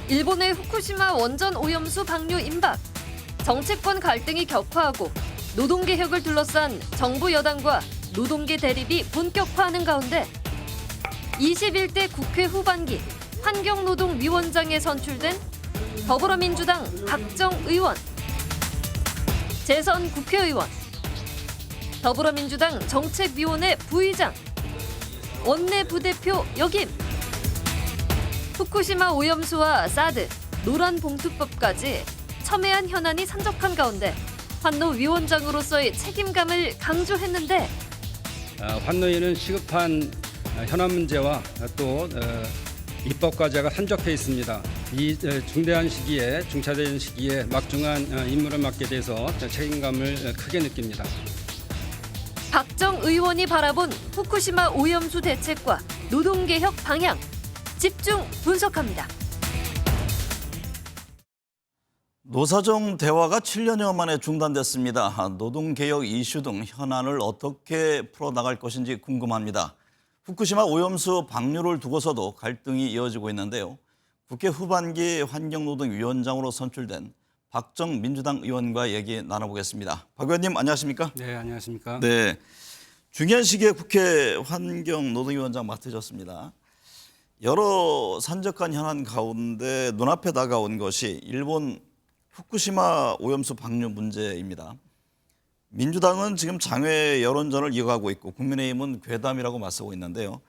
일본의 후쿠시마 원전 오염수 방류 임박, 정치권 갈등이 격화하고 노동개혁을 둘러싼 정부 여당과 노동계 대립이 본격화하는 가운데 21대 국회 후반기 환경노동위원장에 선출된 더불어민주당 박정 의원, 재선 국회의원, 더불어민주당 정책위원회 부의장, 원내 부대표 역임, 후쿠시마 오염수와 사드, 노란 봉투법까지 첨예한 현안이 산적한 가운데 환노위원장으로서의 책임감을 강조했는데 환노위는 시급한 현안 문제와 또 입법 과제가 산적해 있습니다. 이 중대한 시기에 중차대한 시기에 막중한 임무를 맡게 돼서 책임감을 크게 느낍니다. 박정 의원이 바라본 후쿠시마 오염수 대책과 노동개혁 방향 집중 분석합니다. 노사정 대화가 7년여 만에 중단됐습니다. 노동개혁 이슈 등 현안을 어떻게 풀어나갈 것인지 궁금합니다. 후쿠시마 오염수 방류를 두고서도 갈등이 이어지고 있는데요. 국회 후반기 환경노동위원장으로 선출된 박정 민주당 의원과 얘기 나눠보겠습니다. 박 의원님 안녕하십니까? 네, 안녕하십니까? 네, 중요한 시기에 국회 환경노동위원장 맡으셨습니다. 여러 산적한 현안 가운데 눈앞에 다가온 것이 일본 후쿠시마 오염수 방류 문제입니다. 민주당은 지금 장외 여론전을 이어가고 있고 국민의힘은 괴담이라고 맞서고 있는데요.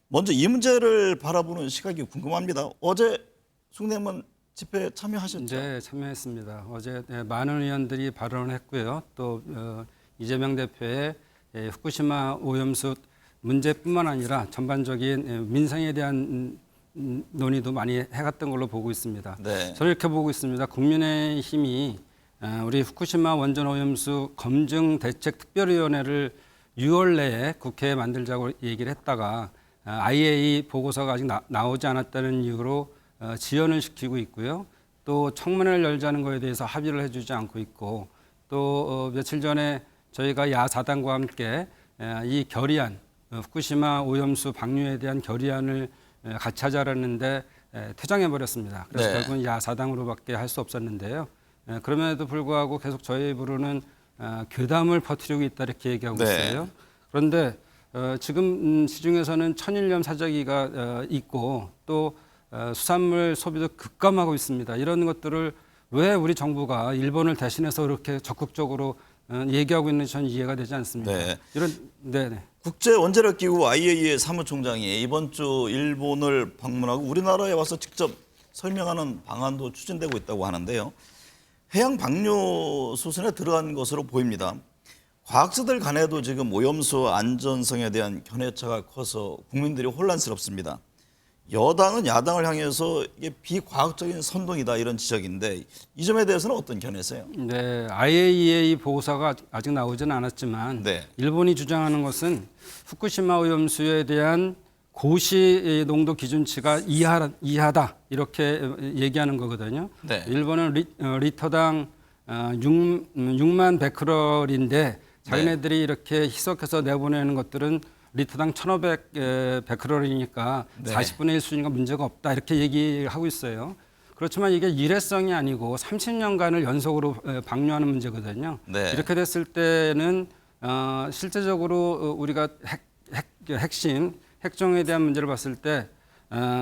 먼저 이 문제를 바라보는 시각이 궁금합니다. 어제 숭례문 집회에 참여하셨죠? 네, 참여했습니다. 어제 많은 의원들이 발언을 했고요. 또 이재명 대표의 후쿠시마 오염수 문제뿐만 아니라 전반적인 민생에 대한 논의도 많이 해갔던 걸로 보고 있습니다. 네. 저는 이렇게 보고 있습니다. 국민의힘이 우리 후쿠시마 원전 오염수 검증 대책 특별위원회를 6월 내에 국회에 만들자고 얘기를 했다가 IAEA 보고서가 아직 나오지 않았다는 이유로 지연을 시키고 있고요. 또 청문회를 열자는 거에 대해서 합의를 해주지 않고 있고 또 며칠 전에 저희가 야사당과 함께 이 결의안 후쿠시마 오염수 방류에 대한 결의안을 같이 하자라는데 퇴장해버렸습니다. 그래서 네. 결국은 야사당으로밖에 할 수 없었는데요. 그럼에도 불구하고 계속 저희 부로는 괴담을 퍼뜨리고 있다 이렇게 얘기하고 네. 있어요. 그런데 지금 시중에서는 천일염 사재기가 있고 또 수산물 소비도 급감하고 있습니다. 이런 것들을 왜 우리 정부가 일본을 대신해서 그렇게 적극적으로 얘기하고 있는지 저는 이해가 되지 않습니다. 네. 네네. 국제원자력기구 IAEA 사무총장이 이번 주 일본을 방문하고 우리나라에 와서 직접 설명하는 방안도 추진되고 있다고 하는데요. 해양 방류 수순에 들어간 것으로 보입니다. 과학자들 간에도 지금 오염수 안전성에 대한 견해차가 커서 국민들이 혼란스럽습니다. 여당은 야당을 향해서 이게 비과학적인 선동이다 이런 지적인데 이 점에 대해서는 어떤 견해세요? 네, IAEA 보고서가 아직 나오지는 않았지만 네. 일본이 주장하는 것은 후쿠시마 오염수에 대한 고시 농도 기준치가 이하다 이렇게 얘기하는 거거든요. 네. 일본은 리터당 6만 베크럴인데 자기네들이 이렇게 희석해서 내보내는 것들은 리터당 1,500 베크럴이니까 네. 40분의 1 수준이니까 문제가 없다 이렇게 얘기하고 있어요. 그렇지만 이게 일회성이 아니고 30년간을 연속으로 방류하는 문제거든요. 네. 이렇게 됐을 때는 실제적으로 우리가 핵심 핵종에 대한 문제를 봤을 때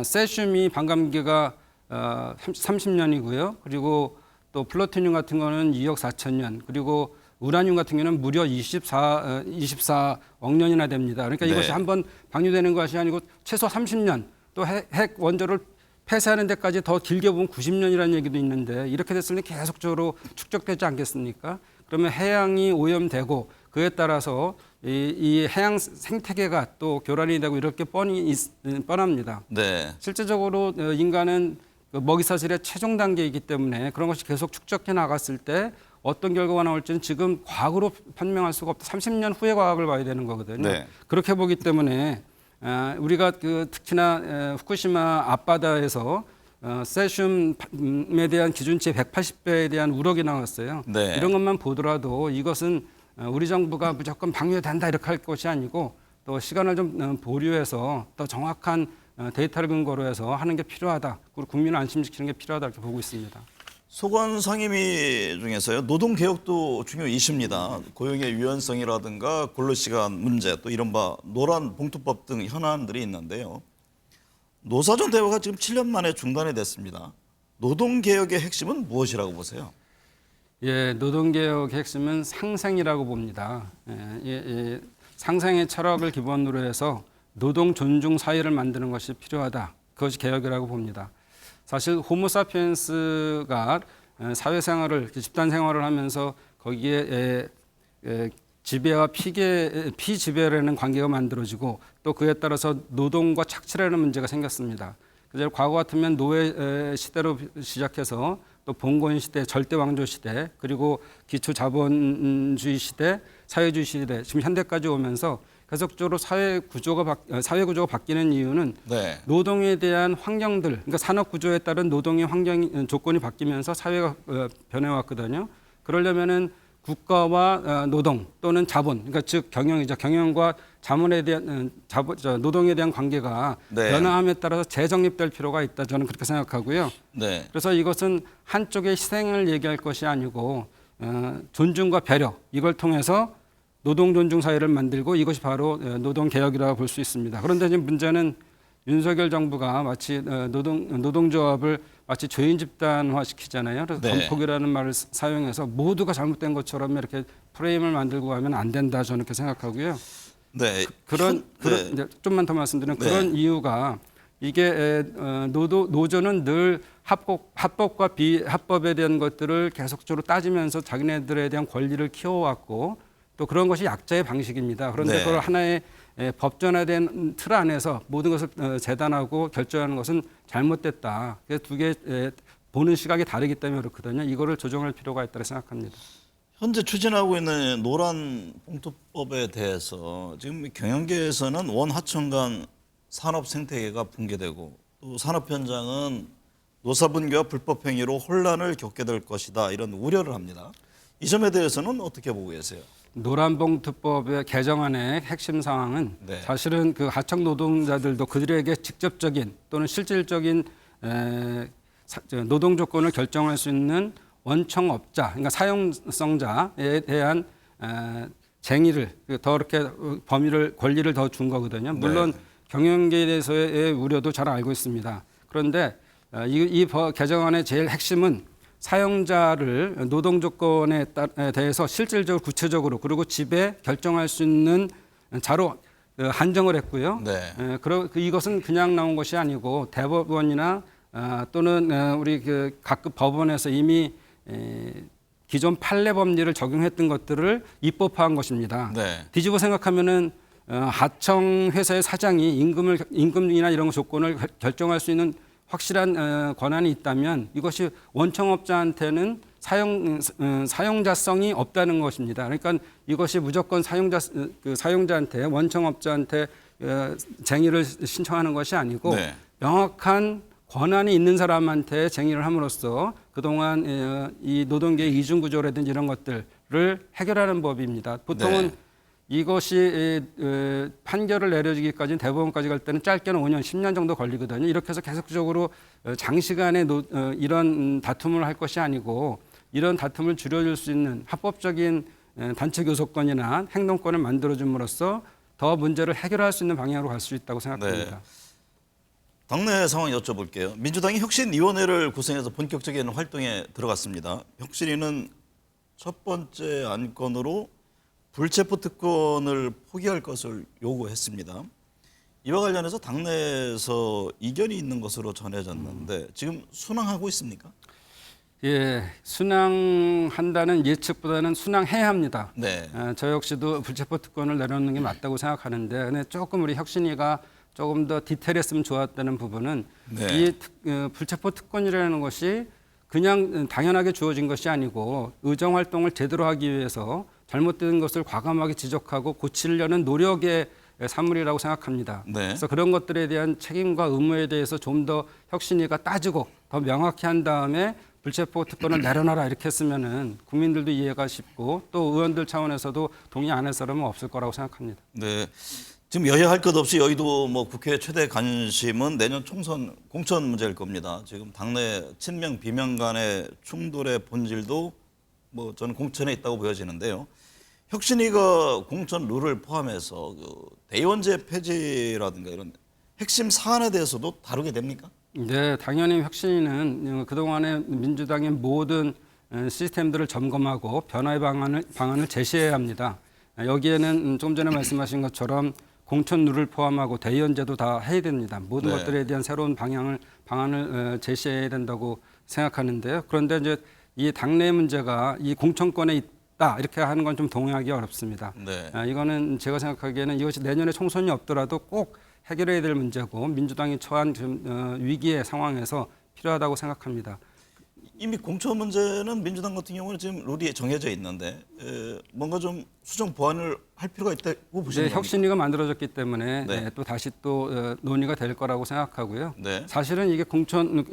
세슘이 반감기가 30년이고요. 그리고 또 플루토늄 같은 거는 2억 4천 년 그리고 우라늄 같은 경우는 무려 24억 년이나 됩니다. 그러니까 네. 이것이 한번 방류되는 것이 아니고 최소 30년 또 핵 원조를 폐쇄하는 데까지 더 길게 보면 90년이라는 얘기도 있는데 이렇게 됐을 때 계속적으로 축적되지 않겠습니까? 그러면 해양이 오염되고 그에 따라서 이 해양 생태계가 또 교란이 되고 이렇게 뻔합니다. 네. 실제적으로 인간은 먹이사슬의 최종 단계이기 때문에 그런 것이 계속 축적해 나갔을 때 어떤 결과가 나올지는 지금 과학으로 판명할 수가 없다. 30년 후의 과학을 봐야 되는 거거든요. 네. 그렇게 보기 때문에 우리가 특히나 후쿠시마 앞바다에서 세슘에 대한 기준치 180배에 대한 우럭이 나왔어요. 네. 이런 것만 보더라도 이것은 우리 정부가 무조건 방류된다 이렇게 할 것이 아니고 또 시간을 좀 보류해서 더 정확한 데이터를 근거로 해서 하는 게 필요하다. 그리고 국민을 안심시키는 게 필요하다 이렇게 보고 있습니다. 소관 상임위 중에서요 노동 개혁도 중요 이슈입니다. 고용의 유연성이라든가 근로시간 문제 또 이른바 노란 봉투법 등 현안들이 있는데요. 노사정 대화가 지금 7년 만에 중단이 됐습니다. 노동 개혁의 핵심은 무엇이라고 보세요? 예, 노동개혁의 핵심은 상생이라고 봅니다. 상생의 철학을 기본으로 해서 노동 존중 사회를 만드는 것이 필요하다. 그것이 개혁이라고 봅니다. 사실 호모사피엔스가 사회생활을 집단 생활을 하면서 거기에 지배와 피지배라는 관계가 만들어지고 또 그에 따라서 노동과 착취라는 문제가 생겼습니다. 그래서 과거 같으면 노예 시대로 시작해서 또 봉건 시대, 절대 왕조 시대, 그리고 기초 자본주의 시대, 사회주의 시대, 지금 현대까지 오면서 계속적으로 사회 구조가 바뀌는 이유는 네. 노동에 대한 환경들, 그러니까 산업 구조에 따른 노동의 환경 조건이 바뀌면서 사회가 변해왔거든요. 그러려면은 국가와 노동 또는 자본, 그러니까 즉 경영이죠. 경영과 자본에 대한 노동에 대한 관계가 네. 변화함에 따라서 재정립될 필요가 있다. 저는 그렇게 생각하고요. 네. 그래서 이것은 한쪽의 희생을 얘기할 것이 아니고 존중과 배려 이걸 통해서 노동 존중 사회를 만들고 이것이 바로 노동 개혁이라고 볼 수 있습니다. 그런데 지금 문제는 윤석열 정부가 마치 노동조합을 마치 죄인 집단화 시키잖아요. 그래서 네. 건폭이라는 말을 사용해서 모두가 잘못된 것처럼 이렇게 프레임을 만들고 가면 안 된다. 저는 그렇게 생각하고요. 네. 그런 네. 이제 좀만 더 말씀드리면 네. 그런 이유가 이게 노조는 늘 합법과 비합법에 대한 것들을 계속적으로 따지면서 자기네들에 대한 권리를 키워왔고 또 그런 것이 약자의 방식입니다. 그런데 네. 그걸 하나의 법전화된 틀 안에서 모든 것을 재단하고 결정하는 것은 잘못됐다. 그래서 두 개 보는 시각이 다르기 때문에 그렇거든요. 이거를 조정할 필요가 있다고 생각합니다. 현재 추진하고 있는 노란 봉투법에 대해서 지금 경영계에서는 원하청 산업 생태계가 붕괴되고 또 산업 현장은 노사분계와 불법 행위로 혼란을 겪게 될 것이다 이런 우려를 합니다. 이 점에 대해서는 어떻게 보고 계세요? 노란봉투법의 개정안의 핵심 사항은 네. 사실은 그 하청 노동자들도 그들에게 직접적인 또는 실질적인 노동 조건을 결정할 수 있는 원청업자, 그러니까 사용성자에 대한 쟁의를 더 이렇게 권리를 더 준 거거든요. 물론 네. 경영계에 대해서의 우려도 잘 알고 있습니다. 그런데 이 개정안의 제일 핵심은 사용자를 노동 조건에 대해서 실질적으로 구체적으로 그리고 집에 결정할 수 있는 자로 한정을 했고요. 네. 이것은 그냥 나온 것이 아니고 대법원이나 또는 우리 각급 법원에서 이미 기존 판례 법리를 적용했던 것들을 입법화한 것입니다. 네. 뒤집어 생각하면은 하청 회사의 사장이 임금이나 이런 조건을 결정할 수 있는 확실한 권한이 있다면 이것이 원청업자한테는 사용자성이 없다는 것입니다. 그러니까 이것이 무조건 사용자한테 원청업자한테 쟁의를 신청하는 것이 아니고 네. 명확한 권한이 있는 사람한테 쟁의를 함으로써 그동안 이 노동계의 이중구조라든지 이런 것들을 해결하는 법입니다. 보통은 네. 이것이 판결을 내려지기까지 대법원까지 갈 때는 짧게는 5년, 10년 정도 걸리거든요. 이렇게 해서 계속적으로 장시간에 이런 다툼을 할 것이 아니고 이런 다툼을 줄여줄 수 있는 합법적인 단체 교섭권이나 행동권을 만들어줌으로써 더 문제를 해결할 수 있는 방향으로 갈 수 있다고 생각합니다. 네. 당내 상황 여쭤볼게요. 민주당이 혁신위원회를 구성해서 본격적인 활동에 들어갔습니다. 혁신위는 첫 번째 안건으로 불체포 특권을 포기할 것을 요구했습니다. 이와 관련해서 당내에서 이견이 있는 것으로 전해졌는데 지금 순항하고 있습니까? 예, 순항한다는 예측보다는 순항해야 합니다. 네. 저 역시도 불체포 특권을 내려놓는 게 맞다고 생각하는데 근데 조금 우리 혁신위가 조금 더 디테일했으면 좋았다는 부분은 네. 이 불체포 특권이라는 것이 그냥 당연하게 주어진 것이 아니고 의정 활동을 제대로 하기 위해서 잘못된 것을 과감하게 지적하고 고치려는 노력의 산물이라고 생각합니다. 네. 그래서 그런 것들에 대한 책임과 의무에 대해서 좀 더 혁신위가 따지고 더 명확히 한 다음에 불체포 특권을 내려놔라 이렇게 했으면은 국민들도 이해가 쉽고 또 의원들 차원에서도 동의 안 할 사람은 없을 거라고 생각합니다. 네. 지금 여야 할 것 없이 여의도 뭐 국회 최대 관심은 내년 총선 공천 문제일 겁니다. 지금 당내 친명 비명 간의 충돌의 본질도 뭐 저는 공천에 있다고 보여지는데요. 혁신위가 공천 룰을 포함해서 그 대의원제 폐지라든가 이런 핵심 사안에 대해서도 다루게 됩니까? 네, 당연히 혁신위는 그동안의 민주당의 모든 시스템들을 점검하고 변화의 방안을 제시해야 합니다. 여기에는 좀 전에 말씀하신 것처럼 공천 룰을 포함하고 대의원제도 다 해야 됩니다. 모든 네. 것들에 대한 새로운 방안을 제시해야 된다고 생각하는데요. 그런데 이제 이 당내 문제가 이 공천권에 있다 이렇게 하는 건 좀 동의하기 어렵습니다. 네. 이거는 제가 생각하기에는 이것이 내년에 총선이 없더라도 꼭 해결해야 될 문제고 민주당이 처한 위기의 상황에서 필요하다고 생각합니다. 이미 공천 문제는 민주당 같은 경우는 지금 룰이 정해져 있는데 뭔가 좀 수정 보완을 할 필요가 있다고 보시는 네, 겁니까? 혁신위가 만들어졌기 때문에 네. 또 다시 또 논의가 될 거라고 생각하고요. 네. 사실은 이게 공천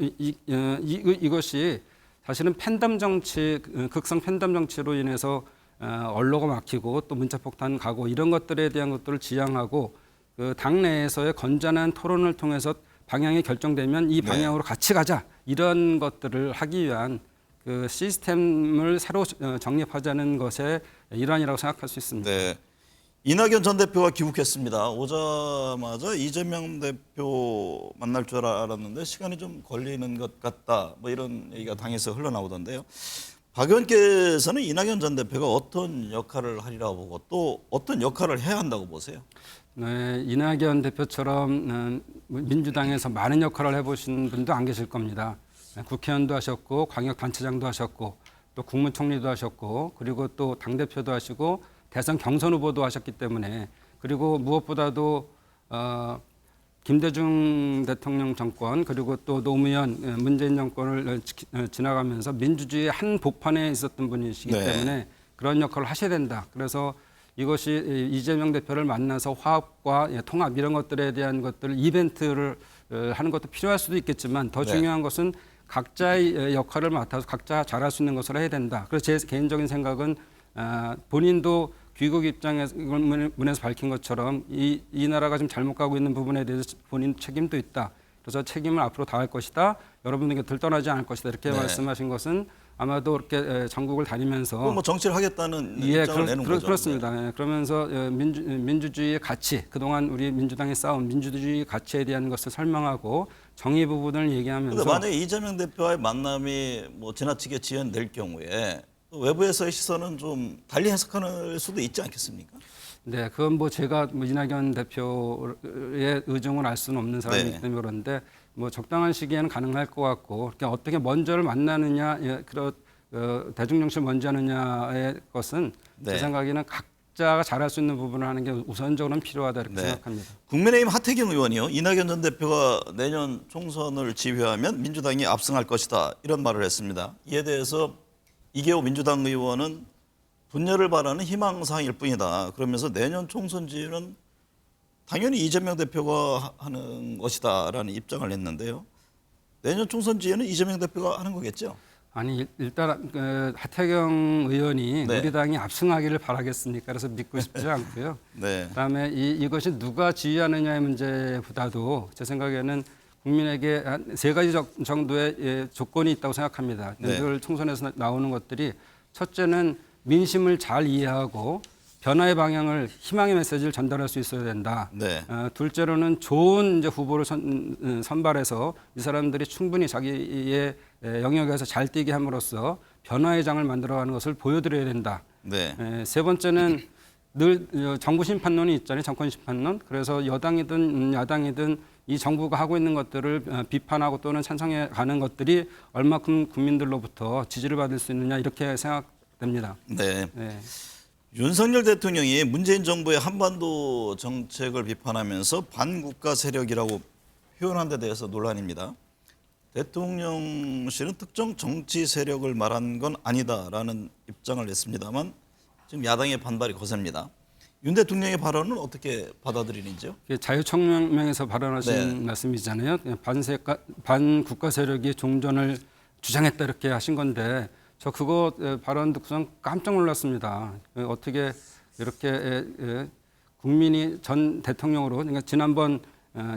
이것이 사실은 팬덤 정치, 극성 팬덤 정치로 인해서 언로가 막히고 또 문자폭탄 가고 이런 것들에 대한 것들을 지향하고 그 당내에서의 건전한 토론을 통해서 방향이 결정되면 이 방향으로 같이 가자 이런 것들을 하기 위한 그 시스템을 새로 정립하자는 것의 일환이라고 생각할 수 있습니다. 네. 이낙연 전 대표가 귀국했습니다. 오자마자 이재명 대표 만날 줄 알았는데 시간이 좀 걸리는 것 같다. 뭐 이런 얘기가 당에서 흘러나오던데요. 박 의원께서는 이낙연 전 대표가 어떤 역할을 하리라고 보고 또 어떤 역할을 해야 한다고 보세요? 네, 이낙연 대표처럼 민주당에서 많은 역할을 해보신 분도 안 계실 겁니다. 국회의원도 하셨고 광역단체장도 하셨고 또 국무총리도 하셨고 그리고 또 당대표도 하시고 대선 경선 후보도 하셨기 때문에 그리고 무엇보다도 김대중 대통령 정권 그리고 또 노무현 문재인 정권을 지나가면서 민주주의의 한 복판에 있었던 분이시기 네. 때문에 그런 역할을 하셔야 된다. 그래서 이것이 이재명 대표를 만나서 화합과 통합 이런 것들에 대한 것들을 이벤트를 하는 것도 필요할 수도 있겠지만 더 네. 중요한 것은 각자의 역할을 맡아서 각자 잘할 수 있는 것을 해야 된다. 그래서 제 개인적인 생각은 본인도 귀국 입장에서 문에서 밝힌 것처럼 이 나라가 좀 잘못 가고 있는 부분에 대해서 본인 책임도 있다. 그래서 책임을 앞으로 다할 것이다. 여러분들 곁을 떠나지 않을 것이다. 이렇게 네. 말씀하신 것은 아마도 이렇게 전국을 다니면서 뭐 정치를 하겠다는 입장을 내는 거죠. 그렇습니다. 그러면서 민주주의의 가치, 그동안 우리 민주당이 쌓은 민주주의 가치에 대한 것을 설명하고 정의 부분을 얘기하면서 그런데 만약에 이재명 대표와의 만남이 뭐 지나치게 지연될 경우에 외부에서의 시선은 좀 달리 해석할 수도 있지 않겠습니까? 네, 그건 뭐 제가 이낙연 대표의 의중을 알 수는 없는 사람이기 네. 때문에 그런데 뭐 적당한 시기에는 가능할 것 같고 그러니까 어떻게 먼저를 만나느냐, 대중 정치를 먼저 하느냐의 것은 네. 제 생각에는 각자가 잘할 수 있는 부분을 하는 게 우선적으로는 필요하다 이렇게 네. 생각합니다. 국민의힘 하태경 의원이요. 이낙연 전 대표가 내년 총선을 지휘하면 민주당이 압승할 것이다. 이런 말을 했습니다. 이에 대해서 이계호 민주당 의원은 분열을 바라는 희망사항일 뿐이다. 그러면서 내년 총선 지휘는 당연히 이재명 대표가 하는 것이다라는 입장을 냈는데요. 내년 총선 지휘는 이재명 대표가 하는 거겠죠? 아니 일단 하태경 의원이 네. 우리 당이 압승하기를 바라겠습니까? 그래서 믿고 싶지 않고요. 네. 그다음에 이것이 누가 지휘하느냐의 문제보다도 제 생각에는 국민에게 한 세 가지 정도의 조건이 있다고 생각합니다. 네. 늘 총선에서 나오는 것들이 첫째는 민심을 잘 이해하고 변화의 방향을 희망의 메시지를 전달할 수 있어야 된다. 네. 둘째로는 좋은 이제 후보를 선발해서 이 사람들이 충분히 자기의 영역에서 잘 뛰게 함으로써 변화의 장을 만들어가는 것을 보여드려야 된다. 네. 세 번째는 늘 정부 심판론이 있잖아요. 정권 심판론. 그래서 여당이든 야당이든 이 정부가 하고 있는 것들을 비판하고 또는 찬성해 가는 것들이 얼마큼 국민들로부터 지지를 받을 수 있느냐 이렇게 생각됩니다. 네. 네. 윤석열 대통령이 문재인 정부의 한반도 정책을 비판하면서 반국가 세력이라고 표현한 데 대해서 논란입니다. 대통령실은 특정 정치 세력을 말한 건 아니다라는 입장을 냈습니다만 지금 야당의 반발이 거셉니다. 윤 대통령의 발언은 어떻게 받아들이는지요? 자유청명에서 발언하신 네. 말씀이잖아요. 반국가 세력이 종전을 주장했다 이렇게 하신 건데 저 그거 발언 듣고선 깜짝 놀랐습니다. 어떻게 이렇게 국민이 전 대통령으로 그러니까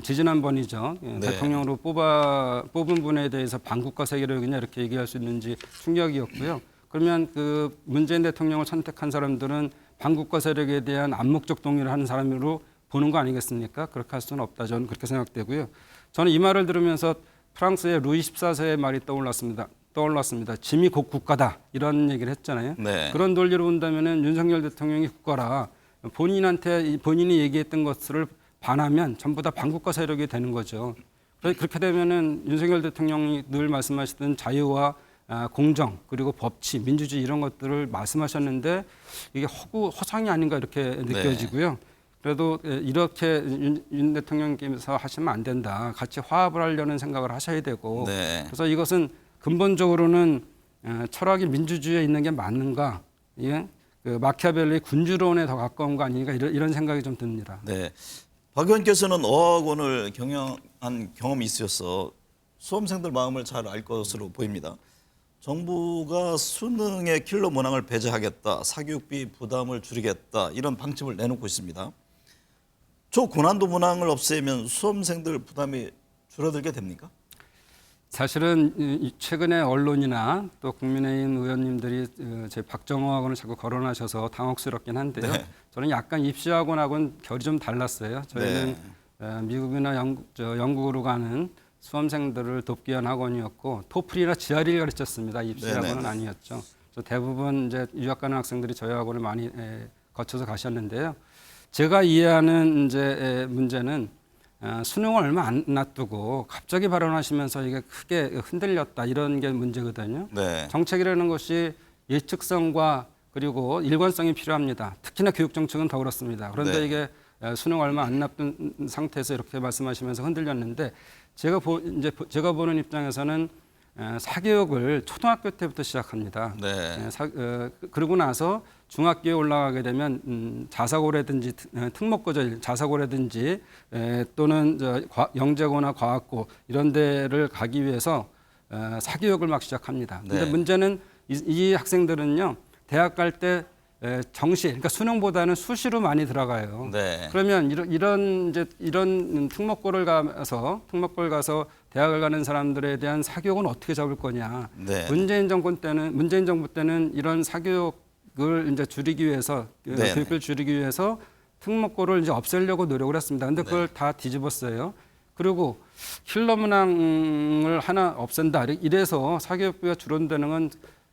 지지난번이죠. 네. 대통령으로 뽑은 분에 대해서 반국가 세력이냐 이렇게 얘기할 수 있는지 충격이었고요. 그러면 그 문재인 대통령을 선택한 사람들은 반국가 세력에 대한 암묵적 동의를 하는 사람으로 보는 거 아니겠습니까? 그렇게 할 수는 없다. 저는 그렇게 생각되고요. 저는 이 말을 들으면서 프랑스의 루이 14세의 말이 떠올랐습니다. 짐이 곧 국가다 이런 얘기를 했잖아요. 네. 그런 논리로 본다면은 윤석열 대통령이 국가라 본인이 얘기했던 것을 반하면 전부 다 반국가 세력이 되는 거죠. 그렇게 되면은 윤석열 대통령이 늘 말씀하시던 자유와 공정 그리고 법치, 민주주의 이런 것들을 말씀하셨는데 이게 허상이 아닌가 이렇게 느껴지고요. 그래도 이렇게 윤 대통령께서 하시면 안 된다. 같이 화합을 하려는 생각을 하셔야 되고 네. 그래서 이것은 근본적으로는 철학이 민주주의에 있는 게 맞는가? 예? 그 마키아벨리 군주론에 더 가까운 거 아닌가 이런 생각이 좀 듭니다. 네. 박 의원께서는 어학원을 경영한 경험이 있으셔서 수험생들 마음을 잘 알 것으로 보입니다. 정부가 수능의 킬러 문항을 배제하겠다, 사교육비 부담을 줄이겠다 이런 방침을 내놓고 있습니다. 초고난도 문항을 없애면 수험생들 부담이 줄어들게 됩니까? 사실은 최근에 언론이나 또 국민의힘 의원님들이 제 박정호 학원을 자꾸 거론하셔서 당혹스럽긴 한데요. 네. 저는 약간 입시학원하고는 결이 좀 달랐어요. 저희는 미국이나 영국으로 가는 수험생들을 돕기 위한 학원이었고 토플이나 GRE를 가르쳤습니다. 입시학원은 네네. 아니었죠. 그래서 대부분 이제 유학 가는 학생들이 저희 학원을 많이 거쳐서 가셨는데요. 제가 이해하는 이제 문제는 수능을 얼마 안 놔두고 갑자기 발언하시면서 이게 크게 흔들렸다 이런 게 문제거든요. 네. 정책이라는 것이 예측성과 그리고 일관성이 필요합니다. 특히나 교육 정책은 더 그렇습니다. 그런데 네. 이게 수능 얼마 안 놔둔 상태에서 이렇게 말씀하시면서 흔들렸는데 제가 보는 입장에서는 사교육을 초등학교 때부터 시작합니다. 네. 그러고 나서 중학교에 올라가게 되면 자사고라든지 특목고죠, 자사고라든지 또는 영재고나 과학고 이런 데를 가기 위해서 사교육을 막 시작합니다. 근데 네. 문제는 이 학생들은요 대학 갈 때 정시, 그러니까 수능보다는 수시로 많이 들어가요. 네. 그러면 이런 특목고를 가서 대학을 가는 사람들에 대한 사교육은 어떻게 잡을 거냐? 네. 문재인 정부 때는 이런 사교육을 이제 줄이기 위해서 네. 교육비를 줄이기 위해서 특목고를 이제 없애려고 노력을 했습니다. 근데 그걸 다 뒤집었어요. 그리고 킬러 문항을 하나 없앤다. 이래서 사교육비가 줄어드는 건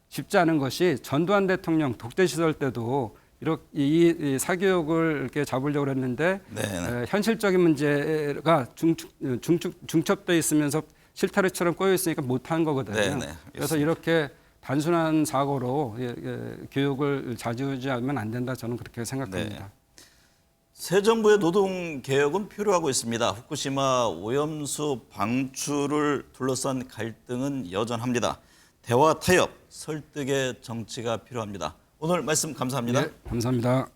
쉽지 않은 것이 전두환 대통령 독재 시절 때도 이렇게 이 사교육을 이렇게 잡으려고 했는데 현실적인 문제가 중첩돼 있으면서 실타래처럼 꼬여 있으니까 못한 거거든요. 네네. 그래서 이렇게 단순한 사고로 교육을 좌지우지하면 안 된다. 저는 그렇게 생각합니다. 새 정부의 노동 개혁은 필요하고 있습니다. 후쿠시마 오염수 방출을 둘러싼 갈등은 여전합니다. 대화 타협, 설득의 정치가 필요합니다. 오늘 말씀 감사합니다. 네, 감사합니다.